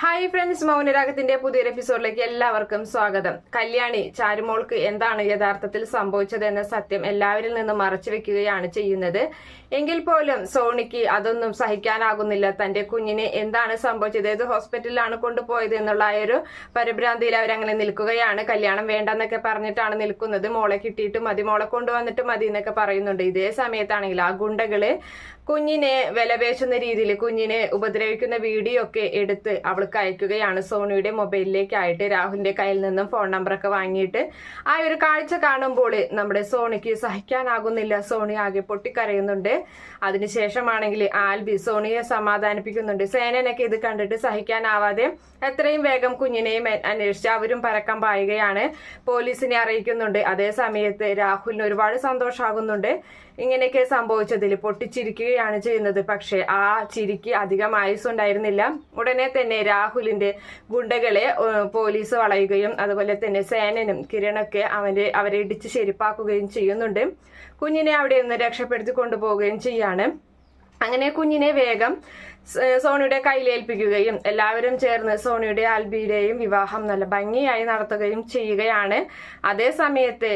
Hi friends, മൗനരാഗത്തിന്റെ പുതിയൊരു എപ്പിസോഡിലേക്ക് എല്ലാവർക്കും സ്വാഗതം. കല്യാണി ചാരുമോൾക്ക് എന്താണ് യഥാർത്ഥത്തിൽ സംഭവിച്ചത് എന്ന സത്യം എല്ലാവരിൽ നിന്നും മറച്ചു വെക്കുകയാണ് ചെയ്യുന്നത്. എങ്കിൽ പോലും സോണിക്ക് അതൊന്നും സഹിക്കാനാകുന്നില്ല. തന്റെ കുഞ്ഞിന് എന്താണ് സംഭവിച്ചത്, ഏത് ഹോസ്പിറ്റലിലാണ് കൊണ്ടുപോയത് എന്നുള്ള ആ ഒരു പരിഭ്രാന്തിയിൽ അവരങ്ങനെ നിൽക്കുകയാണ്. കല്യാണം വേണ്ടെന്നൊക്കെ പറഞ്ഞിട്ടാണ് നിൽക്കുന്നത്. മോളെ കിട്ടിയിട്ട് മതി, മോളെ കൊണ്ടുവന്നിട്ട് മതി എന്നൊക്കെ പറയുന്നുണ്ട്. ഇതേ സമയത്താണെങ്കിൽ ആ ഗുണ്ടകള് കുഞ്ഞിനെ വിലപേശുന്ന രീതിയിൽ കുഞ്ഞിനെ ഉപദ്രവിക്കുന്ന വീഡിയോ ഒക്കെ എടുത്ത് അവൾക്ക് അയക്കുകയാണ്. സോണിയുടെ മൊബൈലിലേക്കായിട്ട് രാഹുലിന്റെ കയ്യിൽ നിന്നും ഫോൺ നമ്പറൊക്കെ വാങ്ങിയിട്ട് ആ ഒരു കാഴ്ച കാണുമ്പോൾ നമ്മുടെ സോണിക്ക് സഹിക്കാനാകുന്നില്ല. സോണി ആകെ പൊട്ടിക്കരയുന്നുണ്ട്. അതിനുശേഷമാണെങ്കിൽ ആൽബി സോണിയെ സമാധാനിപ്പിക്കുന്നുണ്ട്. സേനനൊക്കെ ഇത് കണ്ടിട്ട് സഹിക്കാനാവാതെ എത്രയും വേഗം കുഞ്ഞിനെയും അന്വേഷിച്ച് അവരും പരക്കം പായുകയാണ്. പോലീസിനെ അറിയിക്കുന്നുണ്ട്. അതേ സമയത്ത് രാഹുലിന് ഒരുപാട് സന്തോഷമാകുന്നുണ്ട്. ഇങ്ങനെയൊക്കെ സംഭവിച്ചതിൽ പൊട്ടിച്ചിരിക്കുകയാണ് ചെയ്യുന്നത്. പക്ഷെ ആ ചിരിക്ക് അധികം ആയുസ്സുണ്ടായിരുന്നില്ല. ഉടനെ തന്നെ രാഹുലിന്റെ ഗുണ്ടകളെ പോലീസ് വളയുകയും അതുപോലെ തന്നെ സേനനും കിരണൊക്കെ അവരെ ഇടിച്ച് ശരിപ്പാക്കുകയും ചെയ്യുന്നുണ്ട്. കുഞ്ഞിനെ അവിടെ നിന്ന് രക്ഷപ്പെടുത്തി കൊണ്ടുപോവുകയും ചെയ്യാണ്. അങ്ങനെ കുഞ്ഞിനെ വേഗം സോണിയുടെ കയ്യിലേൽപ്പിക്കുകയും എല്ലാവരും ചേർന്ന് സോണിയുടെ ആൽബിയുടെയും വിവാഹം നല്ല ഭംഗിയായി നടത്തുകയും ചെയ്യുകയാണ്. അതേ സമയത്ത്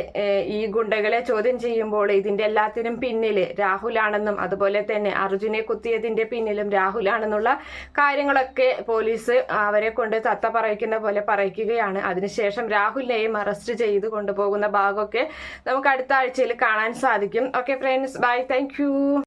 ഈ ഗുണ്ടകളെ ചോദ്യം ചെയ്യുമ്പോൾ ഇതിന്റെ എല്ലാത്തിനും പിന്നില് രാഹുലാണെന്നും അതുപോലെ തന്നെ അർജുനെ കുത്തിയതിന്റെ പിന്നിലും രാഹുലാണെന്നുള്ള കാര്യങ്ങളൊക്കെ പോലീസ് അവരെ കൊണ്ട് തത്ത പറയിക്കുന്ന പോലെ പറയിക്കുകയാണ്. അതിനുശേഷം രാഹുലിനെയും അറസ്റ്റ് ചെയ്ത് കൊണ്ടുപോകുന്ന ഭാഗമൊക്കെ നമുക്ക് അടുത്ത ആഴ്ചയിൽ കാണാൻ സാധിക്കും. Okay friends, bye, thank U.